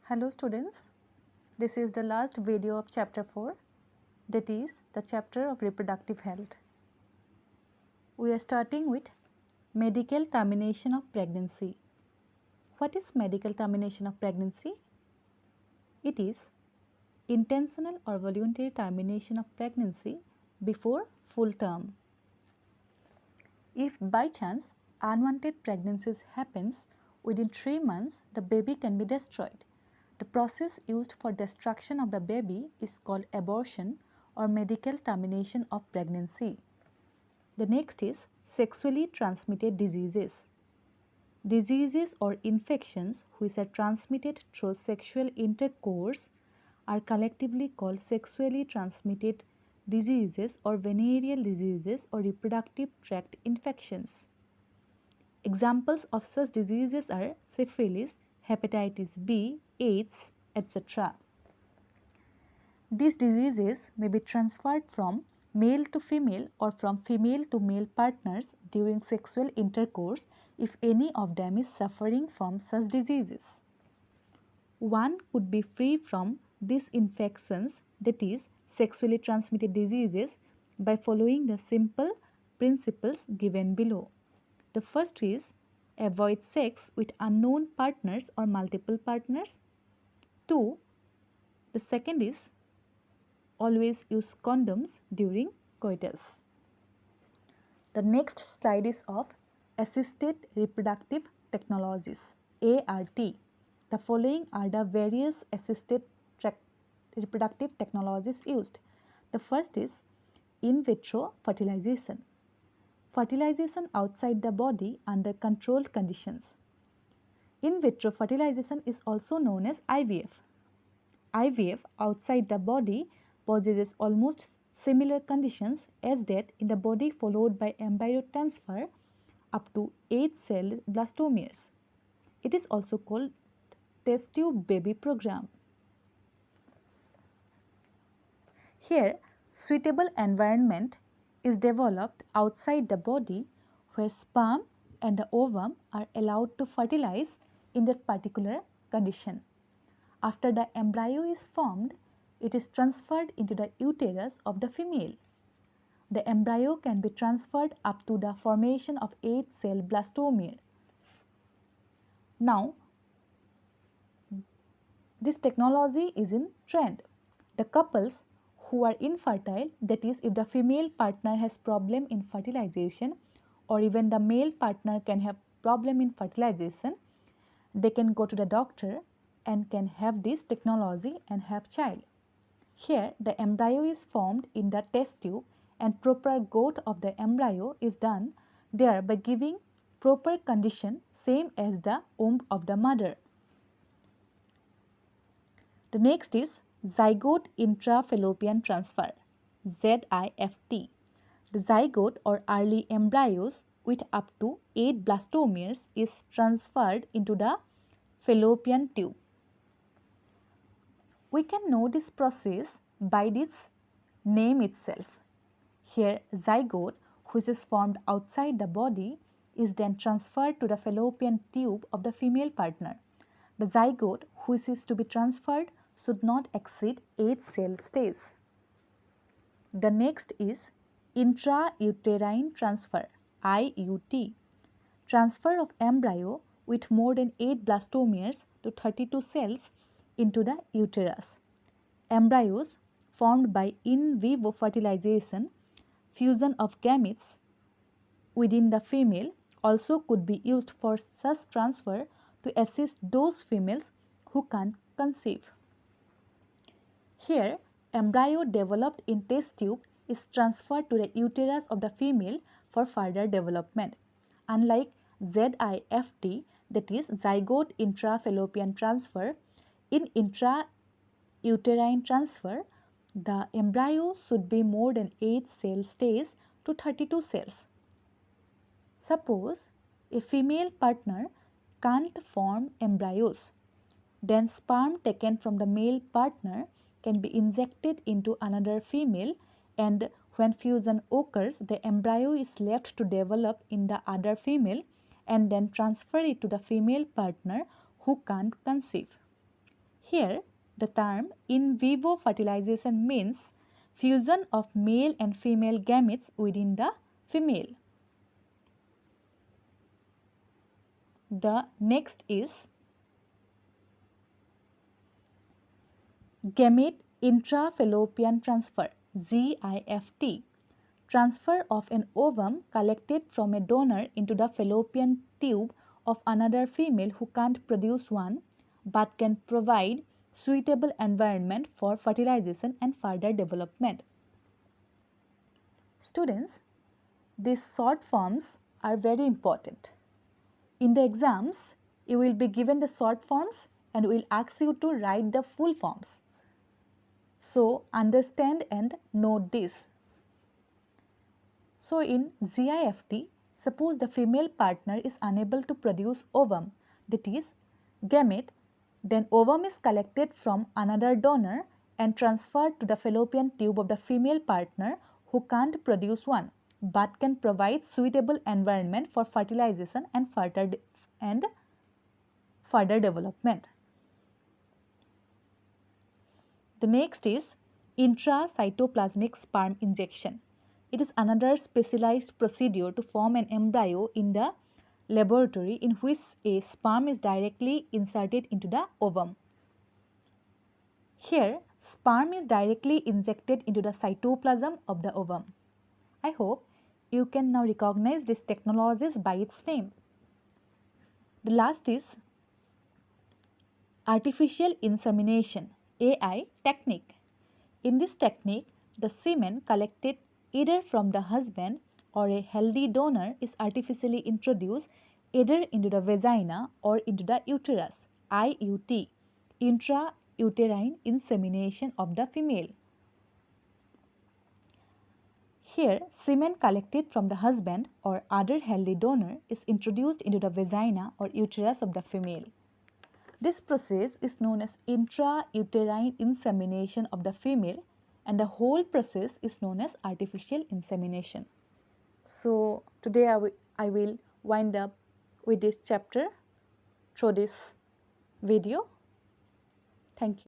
Hello students, this is the last video of chapter 4, that is the chapter of reproductive health. We are starting with medical termination of pregnancy. What is medical termination of pregnancy? It is intentional or voluntary termination of pregnancy before full term. If by chance unwanted pregnancies happens within 3 months, the baby can be destroyed. The process used for destruction of the baby is called abortion or medical termination of pregnancy. The next is sexually transmitted diseases. Diseases or infections which are transmitted through sexual intercourse are collectively called sexually transmitted diseases or venereal diseases or reproductive tract infections. Examples of such diseases are syphilis, hepatitis B, AIDS, etc. These diseases may be transferred from male to female or from female to male partners during sexual intercourse if any of them is suffering from such diseases. One could be free from these infections, that is, sexually transmitted diseases, by following the simple principles given below. The first is avoid sex with unknown partners or multiple partners. 2. The second is always use condoms during coitus. The next slide is of assisted reproductive technologies, ART. The following are the various assisted reproductive technologies used. The first is in vitro fertilization. Fertilization outside the body under controlled conditions. In vitro fertilization is also known as IVF. IVF outside the body possesses almost similar conditions as that in the body, followed by embryo transfer up to 8-cell blastomeres. It is also called test tube baby program. Here, suitable environment is developed outside the body where sperm and the ovum are allowed to fertilize in that particular condition. After the embryo is formed, it is transferred into the uterus of the female. The embryo can be transferred up to the formation of 8-cell blastomere. Now, this technology is in trend. The couples who are infertile, that is, if the female partner has problem in fertilization or even the male partner can have problem in fertilization, they can go to the doctor and can have this technology and have child. Here the embryo is formed in the test tube and proper growth of the embryo is done there by giving proper condition same as the womb of the mother. The next is zygote intrafallopian transfer, ZIFT. The zygote or early embryos with up to 8 blastomeres is transferred into the fallopian tube. We can know this process by this name itself. Here zygote, which is formed outside the body, is then transferred to the fallopian tube of the female partner. The zygote which is to be transferred should not exceed 8-cell stage. The next is intrauterine transfer, IUT. Transfer of embryo with more than 8 blastomeres to 32 cells into the uterus. Embryos formed by in vivo fertilization, fusion of gametes within the female also could be used for such transfer to assist those females who can't conceive. Here, embryo developed in test tube is transferred to the uterus of the female for further development. Unlike ZIFT, that is zygote intrafallopian transfer, in intrauterine transfer, the embryo should be more than 8-cell stage to 32 cells. Suppose a female partner can't form embryos, then sperm taken from the male partner can be injected into another female, and when fusion occurs, the embryo is left to develop in the other female and then transfer it to the female partner who can't conceive. Here, the term in vivo fertilization means fusion of male and female gametes within the female. The next is gamete intrafallopian transfer, GIFT. Transfer of an ovum collected from a donor into the fallopian tube of another female who can't produce one but can provide suitable environment for fertilization and further development. Students, these short forms are very important. In the exams, you will be given the short forms and will ask you to write the full forms. So, understand and note this. So, in GIFT, suppose the female partner is unable to produce ovum, that is gamete, then ovum is collected from another donor and transferred to the fallopian tube of the female partner who can't produce one but can provide suitable environment for fertilization and further development. The next is intracytoplasmic sperm injection. It is another specialized procedure to form an embryo in the laboratory in which a sperm is directly inserted into the ovum. Here, sperm is directly injected into the cytoplasm of the ovum. I hope you can now recognize these technologies by its name. The last is artificial insemination, AI technique. In this technique, the semen collected either from the husband or a healthy donor is artificially introduced either into the vagina or into the uterus, IUT, intrauterine insemination of the female. Here, semen collected from the husband or other healthy donor is introduced into the vagina or uterus of the female. This process is known as intrauterine insemination of the female, and the whole process is known as artificial insemination. So, today I will wind up with this chapter through this video. Thank you.